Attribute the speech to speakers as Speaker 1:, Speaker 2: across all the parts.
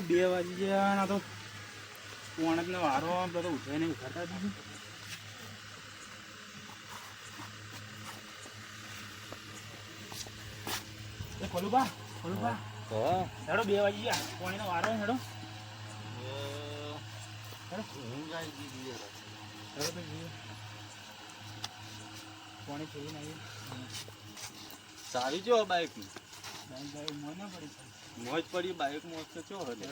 Speaker 1: 2 વાગી ગયા ના તો પોણત ને વારો તો ઉઠાઈ ને ઉઠાતા દીધું. એ ખોલુબા હેડો 2 વાગી ગયા પોણી નો વારો હેડો પોણી છોડી નાખી
Speaker 2: સારી જો બાઈક
Speaker 1: મોય પડી
Speaker 2: મોજ પડી બાઈક મોજ તો ચો હલે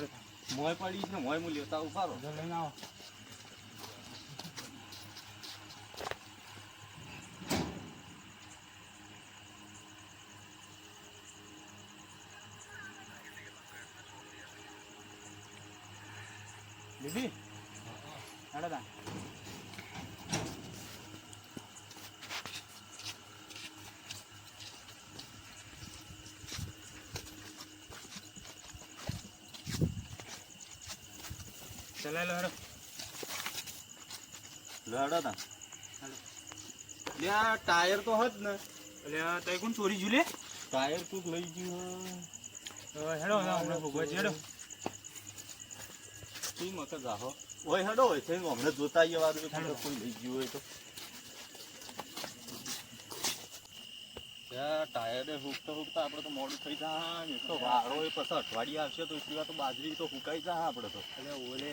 Speaker 2: મોય પડી છે મોય હું લેતા ઉભારો
Speaker 1: લઈને આવો. દીદી હેડો તા ચલાય લો હેડો
Speaker 2: લડો તા લ્યા ટાયર તો હજ ને
Speaker 1: એટલે તઈ કોણ ચોરી જુ લે
Speaker 2: ટાયર કોક લઈ ગયું
Speaker 1: હેડો હમણાં ભોગવા છે હેડો
Speaker 2: ઈ મત જાહો ઓય હેડો હોય છે હમણાં જોતા આવીએ વારું કોઈ લઈ ગયું હોય તો ત્યાં ટાયરે હુકતા હુકતા આપણે તો મોડું થઈ જાય તો વાળો એ પછી અઠવાડિયે આવશે તો એટલી વાર તો બાજરી તો હુકાઈ જાય આપણે તો
Speaker 1: એટલે ઓલે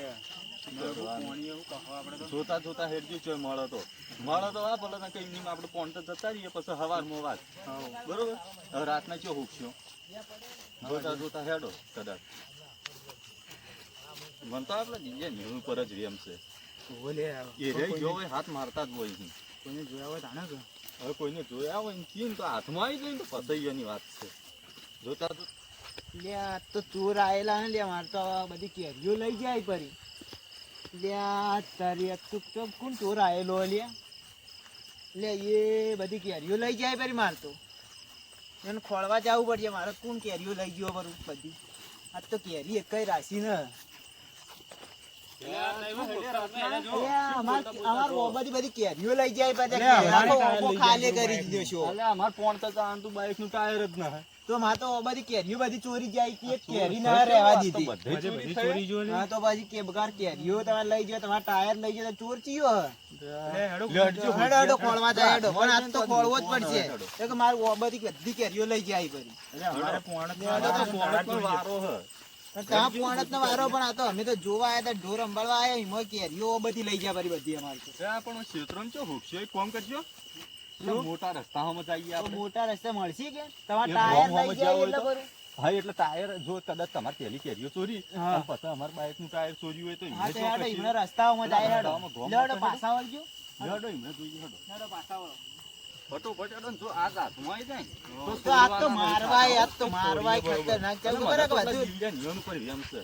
Speaker 1: પાણી એવું કહો આપણે તો
Speaker 2: જોતા જોતા હેડજ્યું છે મળે તો આ ભલે ના કઈ નહીં આપણે પોણ તો જતા રહીએ પછી હવારમાં વાત બરોબર હવે રાતના ચો હુકશો જોતા જોતા હેડો કદાચ મન તો આપણે જીજે ન્યૂ ઉપર જ વેમ છે
Speaker 1: ઓલે
Speaker 2: એ રે જો હોય હાથ મારતા જ હોય છે
Speaker 1: કોઈને જોયા હોય તાણે કે
Speaker 2: હવે કોઈને જોયા હોય ને કીને તો હાથમાં આવી જાય ને તો પતૈયાની વાત છે જોતા તો
Speaker 3: લ્યા તો ચોર આયેલા ને લ્યા મારે તો બધી કેરીઓ લઈ જાય પરી લ્યા તારી તું તો કોણ ચોર આયેલો લ્યા લે એ બધી કેરીઓ લઈ જાય પરી મારે તો એને ખોળવા જવું પડશે મારે કોણ કેરીઓ લઈ ગયો પરું બધી આ તો કેરી એક કઈ રાશી ને અમાર બધી કેરીઓ લઈ જાય ખાલી કરી દીધો છો
Speaker 2: એટલે અમાર પોણ તો તું બાઈક નું ટાયર જ ના
Speaker 3: તો માં તો બધી કેરીઓ બધી ચોરી જાય કે કેરી ના રહેવા દીધી
Speaker 1: બધી ચોરી જો લે
Speaker 3: હા તો પછી કે બગાર કેરીઓ તમે લઈ ગયો તમારા ટાયર લઈ ગયો તો ચોર ચીયો હેડો ખોળવા જાય હેડો પણ આજ તો ખોળવો જ પડશે કે મારું બધી કેરીઓ લઈ જાય પરી
Speaker 1: અમારે પોણ
Speaker 2: વારો હ
Speaker 3: ત્યાં પોણત નો વારો પણ આ તો અમે તો જોવા આયા તા ઢોર અંબાળવા આયા એમાં કેરીઓ બધી લઈ જાય પરી બધી અમારે તો
Speaker 2: પણ ક્ષેત્રો ચો હુકશો એક કામ કરજો મોટા રસ્તામાં જઈએ
Speaker 3: તો
Speaker 2: આપણે
Speaker 3: મોટા રસ્તે મળશે કે તમારા ટાયર લઈ જાય એટલે કરું
Speaker 2: હા એટલે ટાયર જો કદાચ તમારે પેલી કેરીઓ ચોરી અને પછી અમારે બાઈક નું ટાયર ચોરી હોય તો
Speaker 3: હા તો હેડો ઈમણે રસ્તાઓમાં જાય હેડો હેડો પાછા વળજો
Speaker 2: હેડો એમને જોઈએ
Speaker 3: હેડો પાછા વળો
Speaker 2: ફટોફટ હેડો જો આ હાથમાં આવી જાય
Speaker 3: તો આજ તો મારવાય ખતરનાક ચાલ બરાબર બધું
Speaker 2: નિયમ પર એમ છે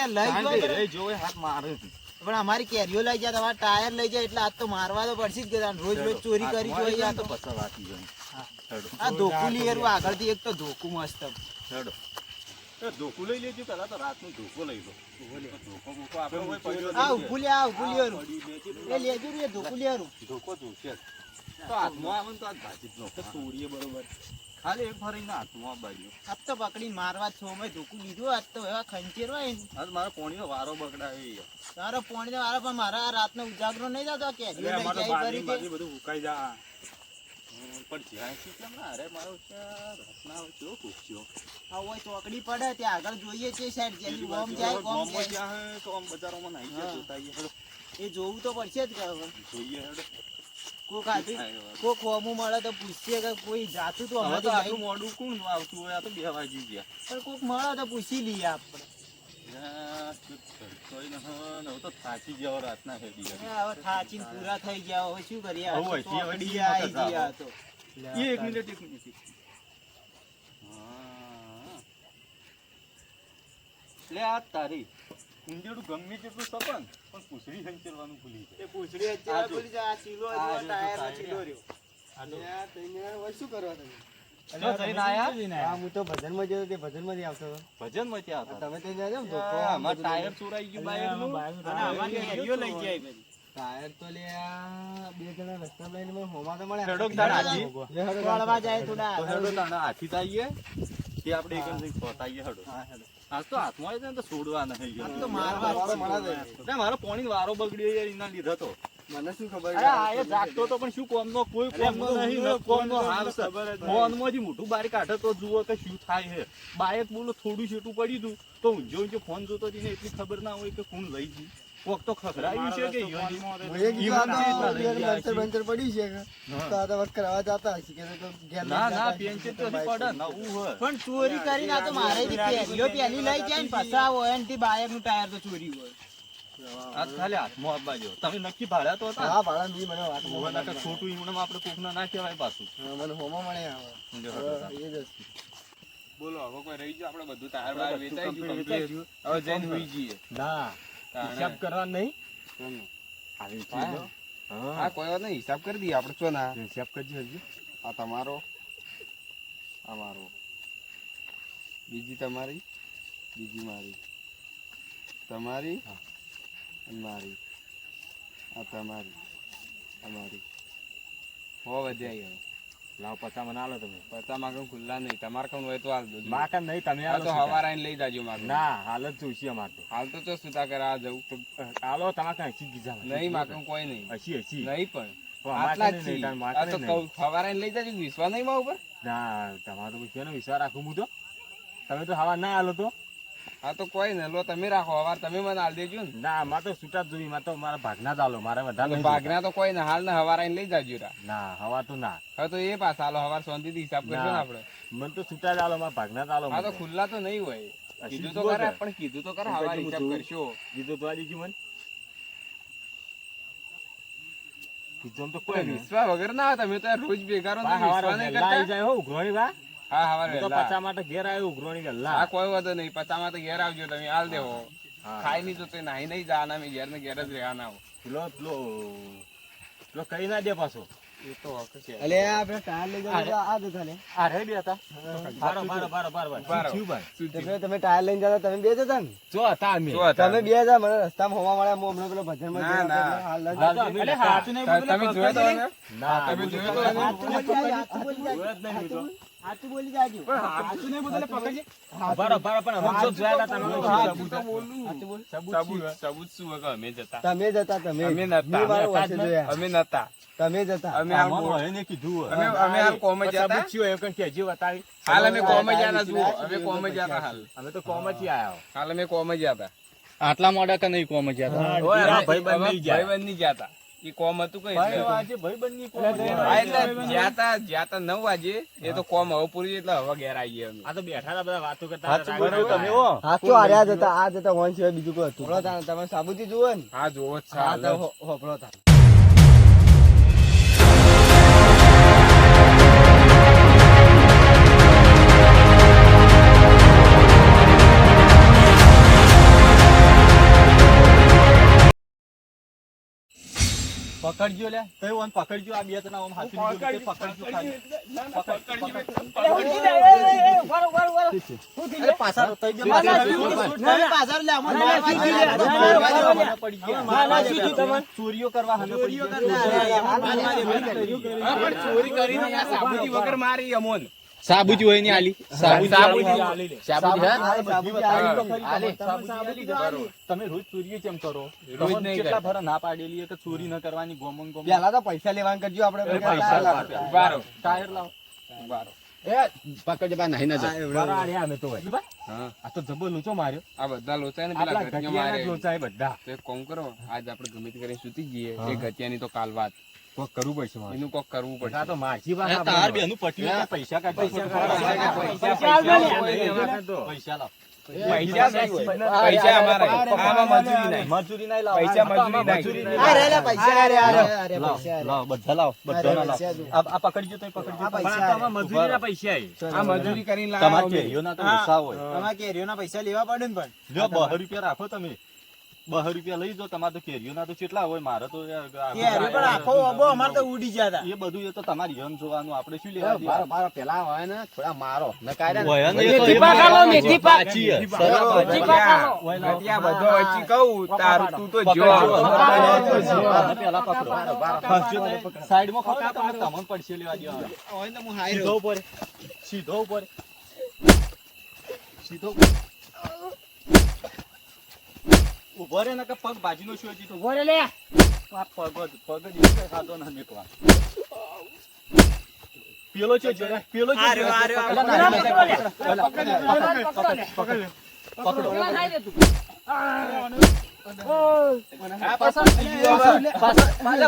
Speaker 3: એ લઈ જાય
Speaker 2: લઈ જો હાથ મારે
Speaker 3: પણ અમારી કેરીઓ લઈ જાય તમારા ટાયર લઈ જાય એટલે આજ તો મારવા તો પડશે જ કે રોજ રોજ ચોરી કરી જોઈએ આ તો
Speaker 2: પછી વાતી જાય હેડો
Speaker 3: આ ધોકું લીએરું આગળથી એક તો ધોકું મસ્ત
Speaker 2: હેડો ધોકું લઈ લેજો પેલા તો રાતનું ધોકો લઈ લો ધોકો બોકો આપણે હોય પડ્યો
Speaker 3: આ ઉભું લીએરું એ લેજો રે ધોકું લીએરું
Speaker 2: ધોકો ધોશે તો હાથમાં આવે ને તો આ ભાજી જ નો તોડીએ બરોબર ખાલી એક ફરીને હાથમાં બાજ્યો
Speaker 3: આજ તો પકડીને મારવા છો મેં ધોકું લીધું આજ તો એવા ખંચેર હોય ને
Speaker 2: આજ મારા પોણીનો વારો બગડાય
Speaker 3: તારો પોણીનો વારો પણ મારા રાતનો ઉજાગરો નહીં થતો કેરીઓ લઈ જાય ફરી
Speaker 1: બધું ઉકાઈ જા
Speaker 2: પણ જ્યાં છે કેમ ના અરે મારો રસના કેવો પૂછ્યો
Speaker 3: આ હોય ચોકડી પડે ત્યાં આગળ જોઈએ છે સાઈડ જેની ઓમ જાય ઓમ જાય
Speaker 2: ત્યાં તો આમ બજારોમાં નાઈ જાય જોતા હેડો
Speaker 3: એ જોવું તો પડશે જ કે હવે
Speaker 2: જોઈએ હેડો
Speaker 3: કોક આથી કોક હોમું મળે તો પૂછીએ કે કોઈ જાતું તો
Speaker 2: હવે
Speaker 3: અમે
Speaker 2: તો આટલું મોડું કોણ આવતું હોય આ તો 2 વાગી ગયા
Speaker 3: પણ કોક મળે તો પૂછી લઈએ આપણે
Speaker 2: હવે તો થાકી જાવ રાતના હેડી
Speaker 3: હવે થાચીને પૂરા થઈ ગયા હવે શું કરીએ
Speaker 2: હવે
Speaker 3: આ તો
Speaker 2: અહીંથી હવે
Speaker 3: ચોકડીએ આવી
Speaker 2: મજા
Speaker 3: ગયા તો
Speaker 2: એક મિનિટ લે આ તારી ઊંધેડું ગમે તેટલું સપન પણ પૂછડી હંચરવાનું ભૂલી જાય
Speaker 3: એ પૂછડી અત્યારે બોલી જાય આ ચીલો
Speaker 2: આ
Speaker 3: ટાયર
Speaker 2: જો
Speaker 3: ચીલો રહ્યો અને આ તઈને શું કરવા તમે હું તો ભજનમાં જતો તે ભજનમાં આવતો
Speaker 2: ભજન માં ત્યાં હતા
Speaker 3: તમે ત્યાં જાવ તો
Speaker 2: અમાર ટાયર ચોરાઈ ગયું બાઈકનું
Speaker 1: અને અમારી કેરીઓ લઈ જાય બધી
Speaker 3: ટાયર તો લે આ 2 જણા રસ્તા લઈને મને હોમા તો મળે
Speaker 2: હેડો તારા હાજી
Speaker 3: વળવા જાય થોડા
Speaker 2: તો હેડો તાણા હાથી તાઈએ તે આપણે એક જ ફોટાઈએ હેડો
Speaker 3: હા હેડો
Speaker 2: આજ તો હાથમાં આવી જાય ને તો છોડવા નહીં
Speaker 3: આ તો મારવા
Speaker 4: વારો મળે છે.
Speaker 2: ના, મારો પોણી વારો બગડ્યો યાર એના લીધે તો
Speaker 4: મને શું ખબર
Speaker 2: અરે આ એ જાગતો તો પણ શું કોમનો કોઈ કોમનો નહીં ને કોમનો હાલ છે ફોનમાંથી મોઢું બહાર કાઢે તો જુઓ કે શું થાય છે બાઇક બોલો થોડું છેટું પડી હતું તો ઊંઝો ઊંઝો ફોન જોતો હતી ને એટલી ખબર ના હોય કે કોણ લઈ ગયું કોક તો ખખડાયું છે કે ઈયોની.
Speaker 4: હું એક
Speaker 2: ઈવન
Speaker 4: આ
Speaker 2: કેટલા
Speaker 4: તો
Speaker 2: લઈ ગયા
Speaker 4: પંચર
Speaker 2: છે?
Speaker 4: બંચર પડી છે કે તો આ તો વખત કરાવવા જતા હશે કે તો ઘેર લઈને
Speaker 2: ના ના
Speaker 4: જતા હશે
Speaker 2: પેન્શન
Speaker 4: કે
Speaker 2: તો નહીં
Speaker 4: બાઈક
Speaker 2: પડે નવું હોય
Speaker 3: પણ ચોરી કરીને આ તો મારે કેરીઓ પેલી લઈ જાય ને પછા હોય ને તે બાયક નું ટાયર તો ચોરી હોય.
Speaker 2: આ ખાલી હાથમાં આપવા જો તમે નક્કી ભાડ્યા તો હતા
Speaker 4: હા ભાડા બી મને વાત
Speaker 2: હોવા ના કે ખોટું ઈમણમાં આપણે કોકના ના કહેવાય પાછું
Speaker 4: મને હોમો મળે આવે
Speaker 2: જો
Speaker 4: એ જ હશે.
Speaker 5: બોલો હવે કોઈ રહી ગયું આપણે બધું તાર બાર
Speaker 2: બધું
Speaker 5: વેચાઈ ગયું
Speaker 2: complete
Speaker 5: complete. હવે જઈને હુઈ જઈએ
Speaker 1: ના હિસાબ કરવા નહીં આવી ચીજો
Speaker 5: હા કોઈ વાત નહીં હિસાબ કરી દઈએ આપણે ચો ના
Speaker 1: હિસાબ કરજો હજી
Speaker 5: આ તમારો આ મારો બીજી તમારી બીજી મારી તમારી અને મારી આ તમારી અમારી હો વધ્યા હવે
Speaker 1: લાવ પચા મને આલો તમે
Speaker 5: પચા માગણ ખુલ્લા નહીં તમારે કમ હોય તો હાલ દો
Speaker 1: માકા નહીં તમે
Speaker 5: આ
Speaker 1: આલો
Speaker 5: તો
Speaker 1: સીધા.
Speaker 5: હવાર આવીને લઈ જાજો માગણ
Speaker 1: ના હાલ જ જોઈશે અમારે તો
Speaker 5: હાલ તો ચો સુતા કરે આ જવું
Speaker 1: આલો તમારે કઈ હસી ગીધા
Speaker 5: નહીં માગણ કોઈ નહીં
Speaker 1: હસી હસી
Speaker 5: નહીં પણ
Speaker 1: તો અમારે
Speaker 5: આટલા
Speaker 1: કને
Speaker 5: જ
Speaker 1: નહીં,
Speaker 5: છીએ.
Speaker 1: તાર મારે
Speaker 5: આ તો
Speaker 1: કને
Speaker 5: કહું
Speaker 1: નહીં.
Speaker 5: હવાર આવીને લઈ જાજો વિશ્વાસ નહીં મારા ઉપર
Speaker 1: ના તમારો તો કેનો વિશ્વાસ રાખું હું તો તમે તો હવા ના આલો તો
Speaker 5: આ તો કોઈ ને લો તમે રાખો હવાર તમે મને હાલ દેજો ને
Speaker 1: ના મારે તો છૂટા જ જોઈ મારે તો મારા ભાગના જ આલો મારે વધારે નહીં
Speaker 5: ભાગના તો કોઈ ને હાલ ને હવાર આવીને લઈ જાજો રા
Speaker 1: જોતા. ના હવા તો ના
Speaker 5: હવે તો એ પાછા હાલો હવાર શાંતિથી હિસાબ કરશો ને
Speaker 1: ના.
Speaker 5: આપણે
Speaker 1: મને તો છૂટા જ આલો મારા ભાગના જ આલો
Speaker 5: આ તો
Speaker 1: મને.
Speaker 5: ખુલ્લા તો નહીં હોય
Speaker 1: હસી
Speaker 5: કીધું તો
Speaker 1: જુઓ
Speaker 5: ખરા
Speaker 1: કે.
Speaker 5: પણ કીધું તો ખરા
Speaker 1: હું
Speaker 5: હવાર
Speaker 1: કીધું
Speaker 5: હિસાબ
Speaker 1: હું
Speaker 5: કરશો
Speaker 1: કીધું તો આ દીધું મને કીધું તો કોઈ
Speaker 5: કોઈ
Speaker 1: નહીં.
Speaker 5: વિશ્વાસ વગર ના હોય તમે તો યાર રોજ ભેગા રહો ને
Speaker 1: બા
Speaker 5: વિશ્વાસ
Speaker 1: હવારે
Speaker 5: નહીં
Speaker 1: વહેલા આઈ
Speaker 5: કરતા
Speaker 1: જાય હો ઉઘરોણી બા
Speaker 5: હા હવાર
Speaker 1: હું તો
Speaker 5: વહેલા.
Speaker 1: પચા માટે ઘેર આવ્યો ઉઘરોણી વહેલા.
Speaker 5: હા કોઈ વાંધો નહીં પચામાં તો ઘેર આવજો તમે હાલ દેવો
Speaker 1: હા.
Speaker 5: ખાઈ નહીં જોતો નાહી નહીં જવાના મેં ઘેર ને ઘેર જ રહેવાના હો.
Speaker 1: પેલો કઈ ના દે પાછો
Speaker 5: એ તો હક છે
Speaker 3: અલે આપણે ટાયર લઈ જતા આ જતા ને
Speaker 1: આ રે બે હતા બારો બારો બારો બારો
Speaker 5: બારો.
Speaker 1: શું ભાઈ
Speaker 3: તમે ટાયર લઈને જતા તમે બે જતા ને
Speaker 1: જો હતા અમે
Speaker 5: શું હતા?
Speaker 3: તમે બે જા મને રસ્તામાં હોવા મળ્યા હું હમણાં પેલો ભજનમાં
Speaker 5: ના,
Speaker 3: ગયો
Speaker 5: ના.
Speaker 3: હતો, હાલ લઈ
Speaker 1: હા, તો
Speaker 3: જાઓ.
Speaker 1: અમે
Speaker 3: અલે
Speaker 1: હતા.
Speaker 3: હાચું નહીં બોલે,
Speaker 5: તમે જોયો તો
Speaker 3: પકડી
Speaker 5: ને?
Speaker 1: ના
Speaker 5: તમે જોયો તો ને?
Speaker 3: હાચું બોલી જાજો, હાચું બોલી જાજો.
Speaker 1: જોયો જ નહીં તો.
Speaker 3: હાચું બોલી જાજો.
Speaker 1: હાચું નહીં બોલે પકડજે બારો બારો પણ અમે તો જોયા હતા તમે
Speaker 3: હાચું
Speaker 1: સબૂત
Speaker 3: હાચું બોલ.
Speaker 5: સબૂત શું હોય કે અમે જતા
Speaker 3: તમે જતા તમે
Speaker 5: અમે નતા.
Speaker 3: મેં મારો વચ્ચે જોયા.
Speaker 5: અમે નતા
Speaker 3: તમે જતા
Speaker 5: અમે હાલ
Speaker 1: આમાં એને કીધું
Speaker 5: અમે હાલ કોમ જ હતા
Speaker 1: સબૂત થયું એવું કંઈ કહેજો બતાવી
Speaker 5: હાલ અમે કોમ જ હતા જુઓ અમે કોમ જ હતા હાલ
Speaker 1: અમે તો કોમથી આયા
Speaker 5: હાલ અમે કોમ જ હતા
Speaker 2: આટલા મોડા કે નહીં કોમ જ
Speaker 1: ઓય, ભાઈબંધ નહીં ગયા.
Speaker 5: ભાઈબંધ નહીં ગયા એ કોમ હતું કઈ
Speaker 1: ભાઈ
Speaker 5: એટલે.
Speaker 1: આજે ભાઈબંધની કોમ
Speaker 3: એટલે
Speaker 1: છે.
Speaker 5: હા, એટલે જ્યાં તા 9 વાગે એ તો કોમ હવે પૂરી એટલે હવે ઘેર આવીએ અમે
Speaker 1: આ તો બેઠા હતા બધા વાતો કરતા
Speaker 2: સાચું
Speaker 1: હતા.
Speaker 2: બોલ્યો તમે હો.
Speaker 3: હાચું હાર્યા જતા આ જતા હોન સિવાય બીજું કોઈ હતું તમે સાબુતી જુઓ ને
Speaker 5: હા જોવો જ છે
Speaker 3: હા
Speaker 5: હાલ
Speaker 3: તો
Speaker 5: જ.
Speaker 3: હોપળો તા
Speaker 2: પકડજો લે કઈ ઓન પકડજો આ બે જણા ઓમ હાથું લીધું કે પકડજો ખાલી અરે પાછા તો તઈ
Speaker 3: પાછળ લે અમને મારવા
Speaker 2: પડી ગયા ચોરીઓ કરવા હમે પડી ગયા
Speaker 5: હા, પણ ચોરી કરીને આ સાબુતી વગર મારી અમોન
Speaker 2: સાબુજી હોય ની આલી
Speaker 5: સાબુજી.
Speaker 2: આલી લે.
Speaker 5: સાબુજી, હા?
Speaker 2: સાબુજી આલી તો ખરી
Speaker 5: આલી.
Speaker 2: સાબુજી આલી લે. તમે રોજ ચોરીઓ કેમ કરો
Speaker 5: રોજ
Speaker 2: તમને
Speaker 5: નહીં
Speaker 2: કેટલા
Speaker 5: કરતા.
Speaker 2: ભરા ના પાડેલી છે કે ચોરી ન કરવાની ગોમન ગોમન
Speaker 3: પેલા તો પૈસા લેવાનું કરજો આપણે
Speaker 2: પૈસા લાવો.
Speaker 5: બારો.
Speaker 2: ટાયર લાવો
Speaker 5: બારો.
Speaker 2: પકડજે બા નહીં ના
Speaker 1: બારા આર્યા અમે તો ભાઈ.
Speaker 5: હા
Speaker 2: આ તો જબો લૂચો માર્યો
Speaker 5: આ બધા લોચા ને પેલા
Speaker 1: આપણા
Speaker 5: ગતિયા
Speaker 1: ગટિયાના
Speaker 5: મારે
Speaker 1: જ લોચા એ બધા
Speaker 5: તો એક કોમ કરો આજ આપણે ગમે તે કરીને સુતી જઈએ
Speaker 1: હા.
Speaker 5: એ ગતિયાની તો કાલ વાત
Speaker 1: કોક કરવું પડશે મારે.
Speaker 5: એનું કોક કરવું
Speaker 1: આ
Speaker 5: પડશે
Speaker 1: તો માછી વાત
Speaker 2: તાર
Speaker 1: આપણે.
Speaker 2: બેનું પટ્યું એટલે પૈસા કાઢો.
Speaker 5: પૈસા
Speaker 2: લાવો.
Speaker 5: પૈસા નહીં હોય. પૈસા અમારા આમાં મજૂરી નહીં
Speaker 2: મજૂરી નહીં લાવો.
Speaker 5: પૈસા
Speaker 2: આમાં
Speaker 5: મજૂરી નહીં.
Speaker 3: આ રે લે પૈસા આ રે આ રે આ રે
Speaker 2: લાવો,
Speaker 3: પૈસા
Speaker 2: લાવો, બધા લાવો, બધા ના લાવો.
Speaker 3: પૈસા જો.
Speaker 2: આ પકડજો તો પકડજો.
Speaker 3: આ
Speaker 1: પણ
Speaker 3: પૈસા
Speaker 1: આ તો આમાં મજૂરીના પૈસા એ.
Speaker 5: આ મજૂરી કરીને
Speaker 2: તમારે
Speaker 5: લાવો અમે.
Speaker 2: કેરીઓના તો ઓછા હોય.
Speaker 3: તમારે કેરીઓના પૈસા લેવા પડે ને પણ
Speaker 2: જો 200 રૂપિયા રાખો તમે 200 રૂપિયા લઈ જાઓ. તમારે તો કેરીઓના તો કેટલા હોય મારે તો યાર
Speaker 3: કેરીઓ પણ આખો ઓબો અમારે તો ઉડી ગયા હતા
Speaker 2: એ બધું એ તો તમારી યન જોવાનું આપણે શું લેવા દેવા?
Speaker 4: મારો પેલા હોય ને થોડા મારો
Speaker 2: હોય ને એ તો એ બાજુ પાછી છે.
Speaker 5: ગતિયા બધો વચ્ચી કહું તારું તું તો જો
Speaker 2: આને પહેલા પકડો. ફસજો તો સાઈડમાં ખોટા તમે તમને પડશે લેવા દેવા.
Speaker 3: હોય તો હું હાઈ
Speaker 2: સીધો
Speaker 3: રહ્યો
Speaker 2: ઉપર સીધો ઉપર સીધો ઉપર. ઉભો રે નકર પગ બાજીનો શું હજી તો
Speaker 1: ઉભો રે લે.
Speaker 2: આ પગ જ એક ખાધો ના નીકળવા. પેલો છે જરા, પેલો છે
Speaker 3: આ રહ્યો, આ રહ્યો.
Speaker 2: પકડો,
Speaker 1: પેલા
Speaker 2: પકડો,
Speaker 1: પકડો લે.
Speaker 2: પકડો,
Speaker 1: પકડ લે, પકડ લે.
Speaker 2: પકડો, પકડો.
Speaker 1: પેલા ખાઈ લે તું.
Speaker 2: આ પાછો બીજો હવે. પાછો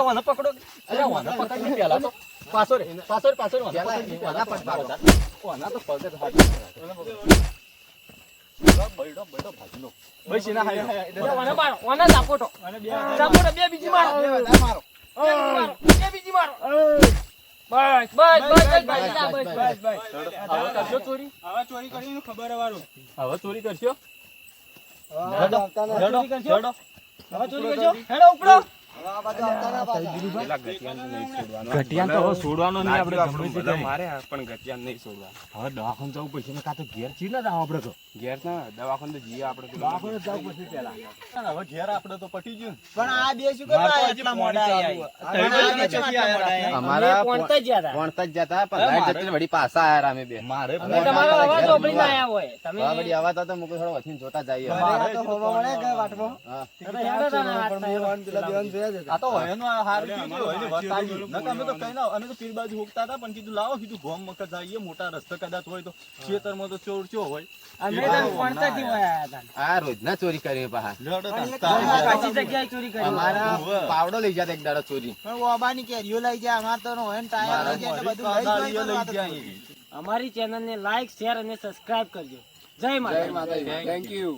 Speaker 2: ઓને પકડો. અરે ઓને પકડ ને પેલા તો. પાછો રે, પાછો રે, ઓને પકડ ને પેલા ઓના તો પગ જ હાથ. બૈડો ભાગનો. બસ એના હાય.
Speaker 1: ઓને મારો, ઓને ઝાપોટો. ઝાપોટો, બે બીજી મારો. બે બીજી મારો. બે બીજી મારો. બસ, બસ, બસ, બસ, બસ, બસ.
Speaker 2: હવે કરશો ચોરી?
Speaker 1: હવે ચોરી કરીને ખબર હવારું.
Speaker 2: હવે ચોરી કરશો?
Speaker 4: આવતા ના.
Speaker 2: જડો, જડો.
Speaker 1: હવે ચોરી કરજો. હેડો ઉપડો.
Speaker 4: આ બાજુ આવતા ના પાછા.
Speaker 5: પેલા ગટિયાને નહીં છોડવાનો.
Speaker 2: ગટિયાને તો હવે છોડવાનો નહીં, આપણે
Speaker 5: નાખ્યું
Speaker 2: ગમે તે
Speaker 5: આપણું
Speaker 2: કરીએ.
Speaker 5: મારે પણ ગટિયાને નહીં છોડવાનો.
Speaker 2: હવે દવાખાને જવું પડશે ને કાં તો ઘેર ચી ના જાવ આપણે તો.
Speaker 5: ઘેર ના દવાખાને તો જઈએ આપણે તો.
Speaker 2: દવાખાને જવું પડશે પહેલા. હવે ઘેર આપણે તો પટી ગયું ને.
Speaker 3: પણ આ બે શું કરવા
Speaker 2: મારે તો
Speaker 3: એટલા
Speaker 2: હજી
Speaker 3: મોડા
Speaker 2: પાણી
Speaker 3: આયા?
Speaker 2: ચાલુ
Speaker 3: આ બે શું આટલા મોડા આયા?
Speaker 5: અમારા
Speaker 1: પોણતા જ ગયા હતા.
Speaker 5: કોણતા જ જતા પણ લાઈટ જતી વળી પાછા આયા અમે બે.
Speaker 2: મારે
Speaker 1: અમે તમારો અવાજ સાંભળીને આયા હોય. તમે
Speaker 5: હા, વળી આવા તો મુકે થોડો વચીને જોતા જઈએ.
Speaker 4: મારે તો હોવા મળે કે વાટમાં.
Speaker 5: હા.
Speaker 1: તમે હેડો તા ને વાત
Speaker 4: પણ મેં વાન પેલા બેવાન જોયા જ હતા.
Speaker 2: આ તો હવેનો આ હારું કીધું, હવેની વાત આવી. નકર અમે તો કઈ ના, અમે તો પીર બાજુ હોકતા હતા પણ કીધું લાવો, કીધું ગોમ મકર જઈએ, મોટા રસ્તા કદાચ હોય તો ખેતરમાં તો ચોર ચો હોય.
Speaker 1: અમે તો પોણતા થી આયા હતા.
Speaker 5: આ રોજ ના ચોરી કરી પાહા.
Speaker 2: લડો
Speaker 3: પણ એક
Speaker 2: તાર.
Speaker 3: કામ
Speaker 1: કાચી જગ્યાએ ચોરી કરી.
Speaker 5: અમારા પાવડો લઈ જતા એક દાડો ચોરી.
Speaker 3: પણ ઓબાની કેરીઓ લઈ જાય, અમાર તો હોય ને ટાયર લઈ જાય એટલે બધું લઈ
Speaker 2: કાદાળીઓ
Speaker 3: જાય
Speaker 2: લઈ
Speaker 3: પણ
Speaker 2: જાય.
Speaker 1: અમારી ચેનલને લાઈક, શેર અને સબસ્ક્રાઇબ કરજો. જય માતા.
Speaker 5: Thank you.